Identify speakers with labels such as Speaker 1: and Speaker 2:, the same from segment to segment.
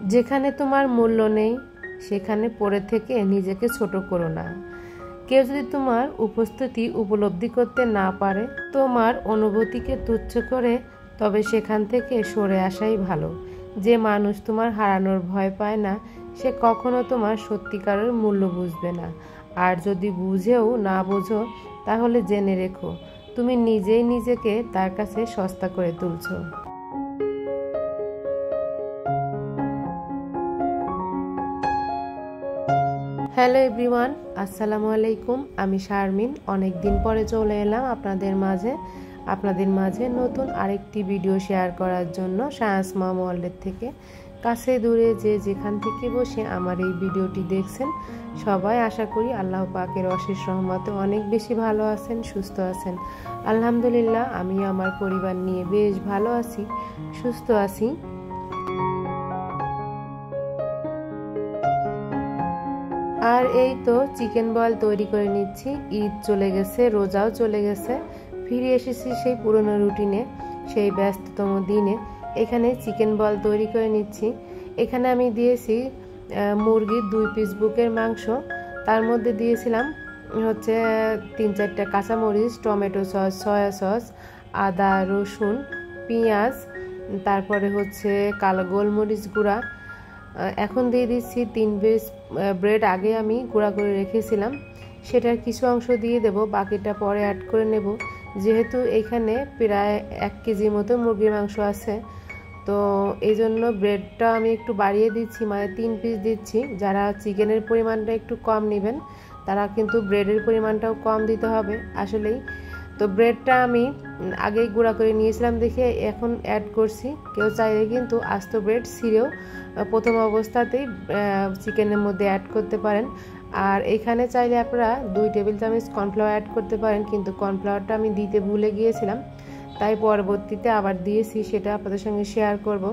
Speaker 1: যেখানে তোমার মূল্য নেই সেখানে পড়ে থেকে নিজেকে ছোট করো না। কেউ যদি তোমার উপস্থিতি উপলব্ধি করতে না পারে, তোমার অনুভূতিকে তুচ্ছ করে, তবে সেখান থেকে সরে আসাই ভালো। যে মানুষ তোমার হারানোর ভয় পায় না, সে কখনো তোমার সত্যিকারের মূল্য বুঝবে না। আর যদি বুঝেও না বোঝো, তাহলে জেনে রেখো তুমি নিজেই নিজেকে তার কাছে সস্তা করে তুলছো। হ্যালো এভরিওয়ান, আসসালামু আলাইকুম। আমি শারমিন। অনেক দিন পরে চলে এলাম আপনাদের মাঝে নতুন আরেকটি ভিডিও শেয়ার করার জন্য সায়েন্স মম ওয়ার্ল্ডের থেকে। কাছে দূরে যে যেখান থেকে বসে আমার এই ভিডিওটি দেখছেন, সবাই আশা করি আল্লাহ পাকের অশেষ রহমতে অনেক বেশি ভালো আছেন, সুস্থ আছেন। আলহামদুলিল্লাহ, আমি আমার পরিবার নিয়ে বেশ ভালো আছি, সুস্থ আছি। আর এই তো চিকেন বয়েল তৈরি করে নিচ্ছি। ঈদ চলে গেছে, রোজাও চলে গেছে, ফিরে এসেছি সেই পুরনো রুটিনে, সেই ব্যস্ততম দিনে। এখানে চিকেন বয়েল তৈরি করে নিচ্ছি। এখানে আমি দিয়েছি মুরগির 2 পিস বুকের মাংস, তার মধ্যে দিয়েছিলাম হচ্ছে 3-4টা কাঁচামরিচ, টমেটো সস, সয়া সস, আদা, রসুন, পেঁয়াজ, তারপরে হচ্ছে কালো গোলমরিচ গুঁড়া। এখন দিয়ে দিচ্ছি 3 পিস ব্রেড, আগে আমি গুঁড়া করে রেখেছিলাম, সেটার কিছু অংশ দিয়ে দেব, বাকিটা পরে অ্যাড করে নেব। যেহেতু এখানে প্রায় 1 কেজি মতো মুরগির মাংস আছে, তো এই জন্য ব্রেডটা আমি একটু বাড়িয়ে দিচ্ছি, মানে 3 পিস দিচ্ছি। যারা চিকেনের পরিমাণটা একটু কম নেবেন, তারা কিন্তু ব্রেডের পরিমাণটাও কম দিতে হবে আসলেই। তো ব্রেডটা আমি আগেই গুঁড়া করে নিয়েছিলাম দেখে এখন অ্যাড করছি। কেউ চাইলে কিন্তু আস্ত ব্রেড ছিঁড়েও প্রথম অবস্থাতেই চিকেনের মধ্যে অ্যাড করতে পারেন। আর এখানে চাইলে আপনারা 2 টেবিল চামচ কর্নফ্লাওয়ার অ্যাড করতে পারেন, কিন্তু কর্নফ্লাওয়ারটা আমি দিতে ভুলে গিয়েছিলাম, তাই পরবর্তীতে আবার দিয়েছি, সেটা আপনাদের সঙ্গে শেয়ার করব।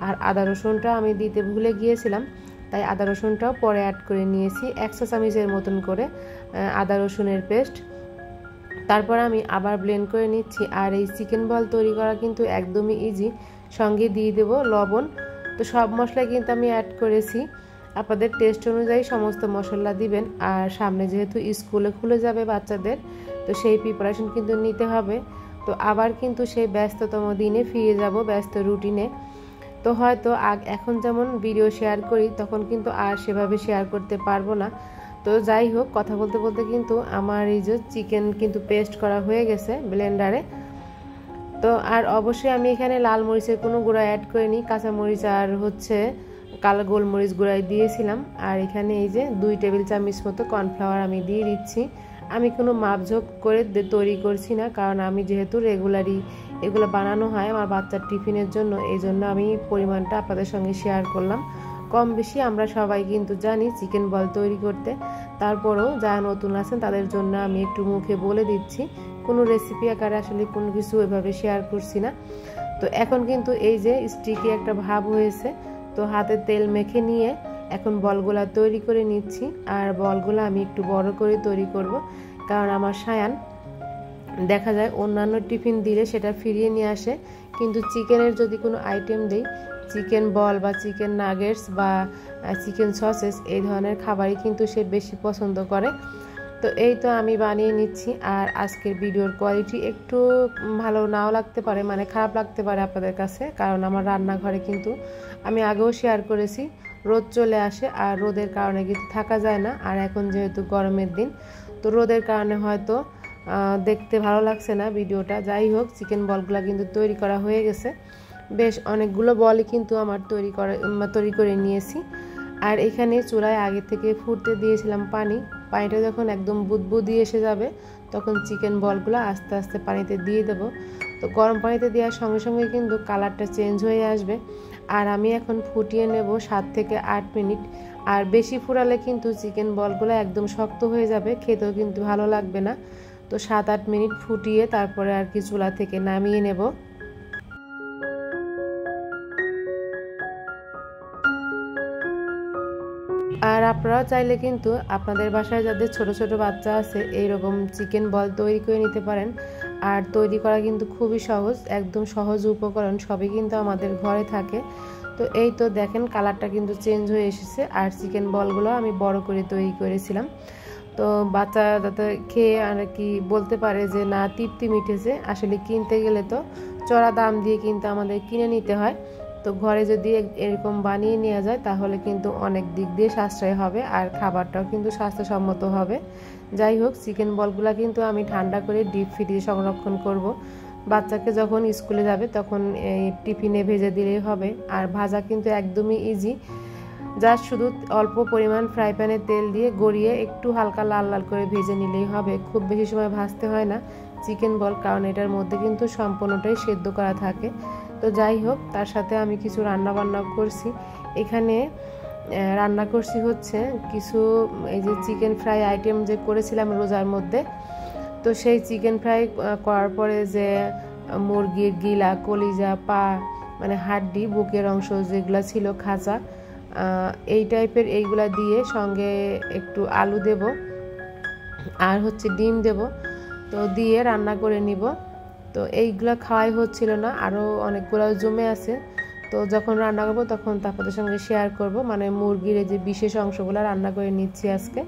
Speaker 1: আর আদা রসুনটা আমি দিতে ভুলে গিয়েছিলাম, তাই আদা রসুনটাও পরে অ্যাড করে নিয়েছি, 1 চা চামচের মতন করে আদা রসুনের পেস্ট। তারপর আমি আবার ব্লেন্ড করে নিচ্ছি। আর এই চিকেন বল তৈরি করা কিন্তু একদমই ইজি। সঙ্গে দিয়ে দেব লবণ। তো সব মশলা কিন্তু আমি অ্যাড করেছি, আপনাদের টেস্ট অনুযায়ী সমস্ত মশলা দিবেন। আর সামনে যেহেতু স্কুলে খুলে যাবে বাচ্চাদের, তো সেই প্রিপারেশন কিন্তু নিতে হবে। তো আবার কিন্তু সেই ব্যস্ততম দিনে ফিরে যাব, ব্যস্ত রুটিনে। তো হয়তো এখন যেমন ভিডিও শেয়ার করি, তখন কিন্তু আর সেভাবে শেয়ার করতে পারবো না। তো যাই হোক, কথা বলতে বলতে কিন্তু আমার এই যে চিকেন কিন্তু পেস্ট করা হয়ে গেছে ব্লেন্ডারে। তো আর অবশ্যই আমি এখানে লাল মরিচের কোনো গুঁড়া অ্যাড করিনি, কাঁচামরিচ আর হচ্ছে কালো গোলমরিচ গুঁড়াই দিয়েছিলাম। আর এখানে এই যে 2 টেবিল চামচ মতো কর্নফ্লাওয়ার আমি দিয়ে দিচ্ছি। আমি কোনো মাপঝোপ করে তৈরি করছি না, কারণ আমি যেহেতু রেগুলারই এগুলো বানানো হয় আমার বাচ্চার টিফিনের জন্য, এই জন্য আমি পরিমাণটা আপনাদের সঙ্গে শেয়ার করলাম। কম বেশি আমরা সবাই কিন্তু জানি চিকেন বল তৈরি করতে, তারপরেও যারা নতুন আছেন তাদের জন্য আমি একটু মুখে বলে দিচ্ছি, কোনো রেসিপি আকারে আসলে কোনো কিছু এভাবে শেয়ার করছি না। তো এখন কিন্তু এই যে স্টিকি একটা ভাব হয়েছে, তো হাতে তেল মেখে নিয়ে এখন বলগুলা তৈরি করে নিচ্ছি। আর বলগুলো আমি একটু বড় করে তৈরি করব, কারণ আমার সায়ান দেখা যায় অন্যান্য টিফিন দিলে সেটা ফিরিয়ে নিয়ে আসে, কিন্তু চিকেনের যদি কোনো আইটেম দেই, চিকেন বল বা চিকেন নাগেটস বা চিকেন সসেস, এই ধরনের খাবারই কিন্তু সে বেশি পছন্দ করে। তো এই তো আমি বানিয়ে নিচ্ছি। আর আজকের ভিডিওর কোয়ালিটি একটু ভালো নাও লাগতে পারে, মানে খারাপ লাগতে পারে আপনাদের কাছে, কারণ আমার রান্নাঘরে কিন্তু আমি আগেও শেয়ার করেছি রোদ চলে আসে, আর রোদের কারণে কিন্তু থাকা যায় না। আর এখন যেহেতু গরমের দিন, তো রোদের কারণে হয়তো দেখতে ভালো লাগছে না ভিডিওটা। যাই হোক, চিকেন বলগুলো কিন্তু তৈরি করা হয়ে গেছে, বেশ অনেকগুলো বলই কিন্তু আমার তৈরি করে নিয়েছি। আর এখানে চুলায় আগে থেকে ফুটতে দিয়েছিলাম পানিটা যখন একদম বুদবুদি এসে যাবে, তখন চিকেন বলগুলো আস্তে আস্তে পানিতে দিয়ে দেব। তো গরম পানিতে দেওয়ার সঙ্গে সঙ্গে কিন্তু কালারটা চেঞ্জ হয়ে আসবে। আর আমি এখন ফুটিয়ে নেব 7 থেকে 8 মিনিট। আর বেশি ফুরালে কিন্তু চিকেন বলগুলো একদম শক্ত হয়ে যাবে, খেতেও কিন্তু ভালো লাগবে না। তো 7-8 মিনিট ফুটিয়ে তারপরে আর কি চুলা থেকে নামিয়ে নেব। আর আপনারাও চাইলে কিন্তু আপনাদের বাসায় যাদের ছোট ছোট বাচ্চা আছে, এইরকম চিকেন বল তৈরি করে নিতে পারেন। আর তৈরি করা কিন্তু খুবই সহজ, একদম সহজ উপকরণ, সবই কিন্তু আমাদের ঘরে থাকে। তো এই তো দেখেন কালারটা কিন্তু চেঞ্জ হয়ে এসেছে। আর চিকেন বলগুলো আমি বড় করে তৈরি করেছিলাম, তো বাচ্চা যাতে খেয়ে আর কি বলতে পারে যে না তৃপ্তি মিটেছে। আসলে কিনতে গেলে তো চড়া দাম দিয়ে কিন্তু আমাদের কিনে নিতে হয়, তো ঘরে যদি এরকম বানিয়ে নেওয়া যায় তাহলে কিন্তু অনেক দিক দিয়ে সাশ্রয় হবে আর খাবারটাও কিন্তু স্বাস্থ্যসম্মত হবে। যাই হোক, চিকেন বলগুলো কিন্তু আমি ঠান্ডা করে ডিপ ফ্রিজে সংরক্ষণ করব। বাচ্চাকে যখন স্কুলে যাবে তখন এই টিফিনে ভেজে দিলেই হবে। আর ভাজা কিন্তু একদমই ইজি, জাস্ট শুধু অল্প পরিমাণ ফ্রাই প্যানে তেল দিয়ে গড়িয়ে একটু হালকা লাল লাল করে ভেজে নিলেই হবে। খুব বেশি সময় ভাজতে হয় না চিকেন বল, কারণ এটার মধ্যে কিন্তু সম্পূর্ণটাই সেদ্ধ করা থাকে। তো যাই হোক, তার সাথে আমি কিছু রান্না বান্না করছি। এখানে রান্না করছি হচ্ছে কিছু এই যে চিকেন ফ্রাই আইটেম যে করেছিলাম রোজার মধ্যে, তো সেই চিকেন ফ্রাই করার পরে যে মুরগির গিলা, কলিজা, পা মানে হাড্ডি, বুকের অংশ যেগুলো ছিল খাঁচা, এই টাইপের এইগুলা দিয়ে সঙ্গে একটু আলু দেব আর হচ্ছে ডিম দেব, তো দিয়ে রান্না করে নিব। তো এইগুলো খাওয়াই হচ্ছিল না, আরও অনেকগুলো জমে আছে। তো যখন রান্না করবো তখন আপনাদের সঙ্গে শেয়ার করব। মানে মুরগির যে বিশেষ অংশগুলো রান্না করে নিচ্ছি আজকে,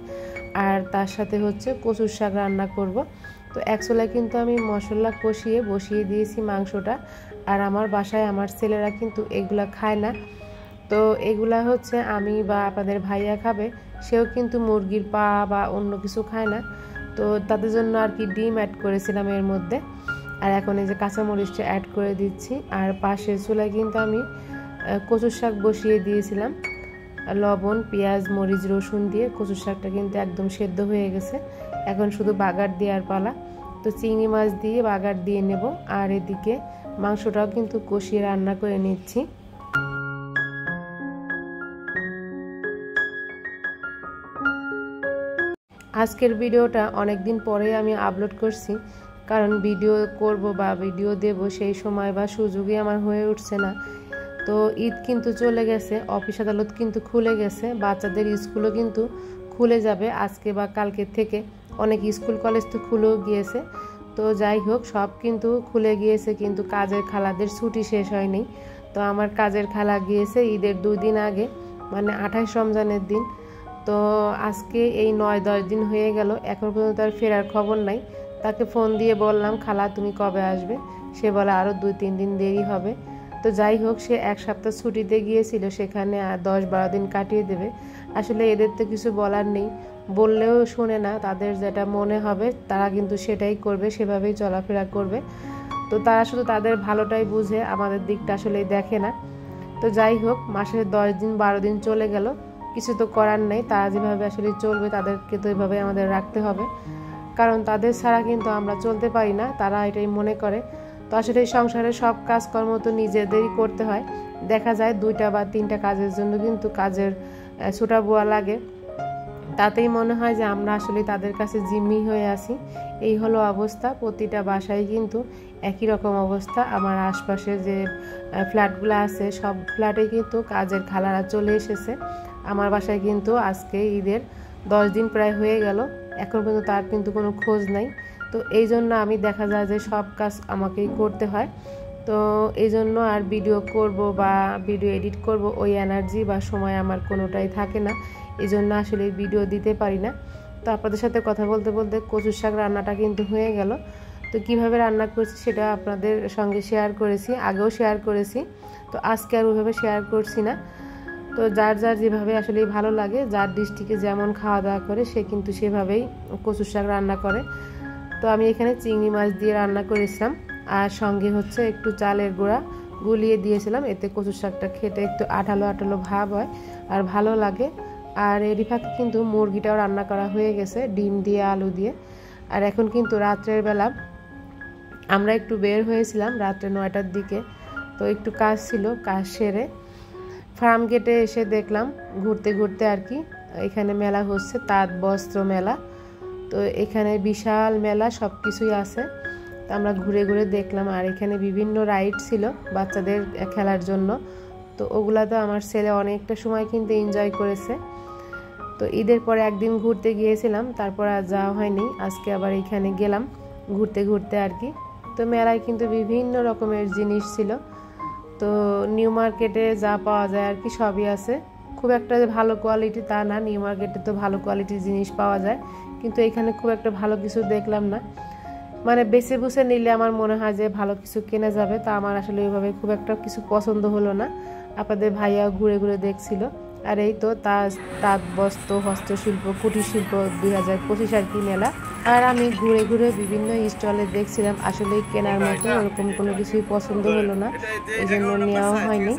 Speaker 1: আর তার সাথে হচ্ছে কচুর শাক রান্না করব। তো একচুলায় কিন্তু আমি মশলা কষিয়ে বসিয়ে দিয়েছি মাংসটা। আর আমার বাসায় আমার ছেলেরা কিন্তু এগুলা খায় না, তো এগুলা হচ্ছে আমি বা আপনাদের ভাইয়া খাবে, সেও কিন্তু মুরগির পা বা অন্য কিছু খায় না, তো তাদের জন্য আর কি ডিম অ্যাড করেছিলাম এর মধ্যে। আর এখন এই যে কাঁচামরিচটা অ্যাড করে দিচ্ছি। আর পাশের চুলায় কিন্তু আমি কচুর শাক বসিয়ে দিয়েছিলাম, লবণ, পেঁয়াজ, মরিচ, রসুন দিয়ে কচুর শাকটা কিন্তু একদম সেদ্ধ হয়ে গেছে। এখন শুধু বাগার দেওয়ার পালা। তো চিংড়ি মাছ দিয়ে বাগার দিয়ে নেব, আর এদিকে মাংসটাও কিন্তু কষিয়ে রান্না করে নিচ্ছি। আজকের ভিডিওটা অনেক দিন পরে আমি আপলোড করছি, কারণ ভিডিও করব বা ভিডিও দেব সেই সময় বা সুযোগই আমার হয়ে উঠছে না। তো ঈদ কিন্তু চলে গেছে, অফিস আদালত কিন্তু খুলে গেছে, বাচ্চাদের স্কুলও কিন্তু খুলে যাবে আজকে বা কালকে থেকে। অনেক স্কুল কলেজ তো খুলেও গিয়েছে। তো যাই হোক, সব কিন্তু খুলে গিয়েছে, কিন্তু কাজের খালাদের ছুটি শেষ হয়নি। তো আমার কাজের খালা গিয়েছে ঈদের 2 দিন আগে, মানে 28 রমজানের দিন। তো আজকে এই 9-10 দিন হয়ে গেল, এখন পর্যন্ত তার ফেরার খবর নাই। তাকে ফোন দিয়ে বললাম, খালা তুমি কবে আসবে? সে বলে আরও 2-3 দিন দেরি হবে। তো যাই হোক, সে 1 সপ্তাহ ছুটিতে গিয়েছিল, সেখানে আর 10-12 দিন কাটিয়ে দেবে। আসলে এদের তো কিছু বলার নেই, বললেও শোনে না, তাদের যেটা মনে হবে তারা কিন্তু সেটাই করবে, সেভাবেই চলাফেরা করবে। তো তারা শুধু তাদের ভালোটাই বুঝে, আমাদের দিকটা আসলে দেখে না। তো যাই হোক, মাসের 10-12 দিন চলে গেল, কিছু তো করার নেই, তারা যেভাবে আসলে চলবে তাদেরকে তো এভাবে আমাদের রাখতে হবে, কারণ তাদের ছাড়া কিন্তু আমরা চলতে পারি না, তারা এটাই মনে করে। তো আসলে এই সংসারের সব কাজকর্ম তো নিজেদেরই করতে হয়। দেখা যায় 2টা বা 3টা কাজের জন্য কিন্তু কাজের ছোটা বুয়া লাগে, তাতেই মনে হয় যে আমরা আসলে তাদের কাছে জিম্মি হয়ে আছি। এই হলো অবস্থা, প্রতিটা বাসায় কিন্তু একই রকম অবস্থা। আমার আশপাশে যে ফ্ল্যাটগুলো আছে সব ফ্ল্যাটে কিন্তু কাজের খালারা চলে এসেছে। আমার বাসায় কিন্তু আজকে ঈদের 10 দিন প্রায় হয়ে গেল, এখন পর্যন্ত তার কিন্তু কোনো খোঁজ নাই। তো এই জন্য আমি দেখা যায় যে সব কাজ আমাকেই করতে হয়। তো এই জন্য আর ভিডিও করব বা ভিডিও এডিট করব ওই এনার্জি বা সময় আমার কোনোটাই থাকে না, এই জন্য আসলে ভিডিও দিতে পারি না। তো আপনাদের সাথে কথা বলতে বলতে কচুর শাক রান্নাটা কিন্তু হয়ে গেল। তো কিভাবে রান্না করছি সেটা আপনাদের সঙ্গে শেয়ার করেছি, আগেও শেয়ার করেছি, তো আজকে আর ওইভাবে শেয়ার করছি না। তো যার যার যেভাবে আসলে ভালো লাগে, যার ডিস্ট্রিক্টে যেমন খাওয়া দাওয়া করে সে কিন্তু সেভাবেই কচুর শাক রান্না করে। তো আমি এখানে চিংড়ি মাছ দিয়ে রান্না করেছিলাম, আর সঙ্গে হচ্ছে একটু চালের গুঁড়া গুলিয়ে দিয়েছিলাম, এতে কচুর শাকটা খেতে একটু আঠালো আঠালো ভাব হয় আর ভালো লাগে। আর এরই ফাঁকে কিন্তু মুরগিটাও রান্না করা হয়ে গেছে ডিম দিয়ে, আলু দিয়ে। আর এখন কিন্তু রাত্রের বেলা আমরা একটু বের হয়েছিলাম রাত্রে 9টার দিকে, তো একটু কাজ ছিল, কাজ সেরে ফার্ম গেটে এসে দেখলাম ঘুরতে ঘুরতে আর কি এখানে মেলা হচ্ছে, তাঁত বস্ত্র মেলা। তো এখানে বিশাল মেলা, সব কিছুই আছে। তো আমরা ঘুরে ঘুরে দেখলাম, আর এখানে বিভিন্ন রাইড ছিল বাচ্চাদের খেলার জন্য। তো ওগুলাতে আমার ছেলে অনেকটা সময় কিন্তু এনজয় করেছে। তো ঈদের পরে একদিন ঘুরতে গিয়েছিলাম, তারপর আর যাওয়া হয়নি, আজকে আবার এখানে গেলাম ঘুরতে ঘুরতে আর কি। তো মেলায় কিন্তু বিভিন্ন রকমের জিনিস ছিল, তো নিউ মার্কেটে যা পাওয়া যায় আর কি সবই আছে, খুব একটা ভালো কোয়ালিটি তা না, নিউ মার্কেটে তো ভালো কোয়ালিটির জিনিস পাওয়া যায়, কিন্তু এখানে খুব একটা ভালো কিছু দেখলাম না। মানে বেছে বুছে নিলে আমার মনে হয় যে ভালো কিছু কেনা যাবে, তা আমার আসলে ওইভাবে খুব একটা কিছু পছন্দ হলো না। আপনাদের ভাইয়া ঘুরে ঘুরে দেখছিল। আর এই তো তাঁত বস্ত্র হস্তশিল্প কুটির শিল্প 2025 আর কি মেলা। আর আমি ঘুরে ঘুরে বিভিন্ন স্টলে দেখছিলাম, আসলে কেনার মতো ওরকম কোনো কিছুই পছন্দ হলো না, এই জন্য নেওয়া হয়নি।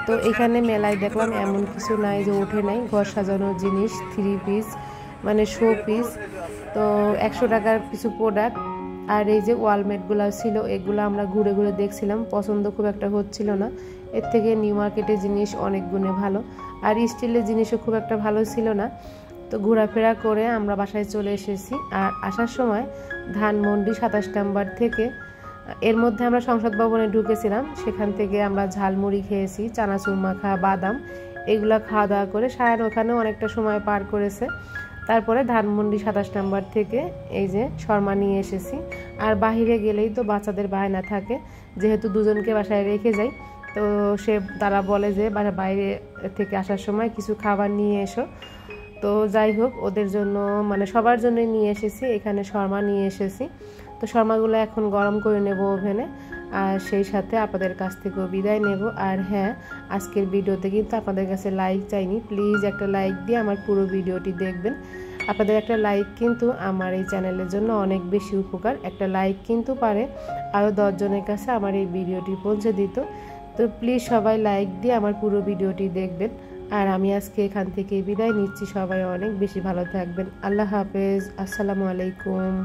Speaker 1: তো এখানে মেলায় দেখলাম এমন কিছু নাই যে ওঠে নাই, ঘর সাজানোর জিনিস 3 পিস মানে শো পিস, তো 100 টাকার কিছু প্রোডাক্ট। আর এই যে ওয়ালমেটগুলো ছিল এগুলো আমরা ঘুরে ঘুরে দেখছিলাম, পছন্দ খুব একটা হচ্ছিল না। এর থেকে নিউ মার্কেটের জিনিস অনেক গুণে ভালো, আর স্টিলের জিনিসও খুব একটা ভালো ছিল না। তো ঘোরাফেরা করে আমরা বাসায় চলে এসেছি। আর আসার সময় ধানমন্ডি 27 নাম্বার থেকে, এর মধ্যে আমরা সংসদ ভবনে ঢুকেছিলাম, সেখান থেকে আমরা ঝালমুড়ি খেয়েছি, চানাচুর মাখা, বাদাম, এগুলা খাওয়া দাওয়া করে সায়ন ওখানেও অনেকটা সময় পার করেছে। তারপরে ধানমন্ডি 27 নাম্বার থেকে এই যে শর্মা নিয়ে এসেছি। আর বাহিরে গেলেই তো বাচ্চাদের বায়না থাকে, যেহেতু দুজনকে বাসায় রেখে যাই, তো তারা বলে যে বাইরে থেকে আসার সময় কিছু খাবার নিয়ে এসো। তো যাই হোক, ওদের জন্য মানে সবার জন্যই নিয়ে এসেছি, এখানে শর্মা নিয়ে এসেছি। তো শর্মাগুলো এখন গরম করে নেব ওভেনে, আর সেই সাথে আপনাদের কাছ থেকেও বিদায় নেব। আর হ্যাঁ, আজকের ভিডিওতে কিন্তু আপনাদের কাছে লাইক চাইনি, প্লিজ একটা লাইক দিয়ে আমার পুরো ভিডিওটি দেখবেন। আপনাদের একটা লাইক কিন্তু আমার এই চ্যানেলের জন্য অনেক বেশি উপকার, একটা লাইক কিন্তু পারে আরও 10 জনের কাছে আমার এই ভিডিওটি পৌঁছে দিত। তো প্লিজ সবাই লাইক দিয়ে আমার পুরো ভিডিওটি দেখবেন। আর আমি আজকে এখান থেকে বিদায় নিচ্ছি, সবাই অনেক বেশি ভালো থাকবেন। আল্লাহ হাফেজ, আসসালামু আলাইকুম।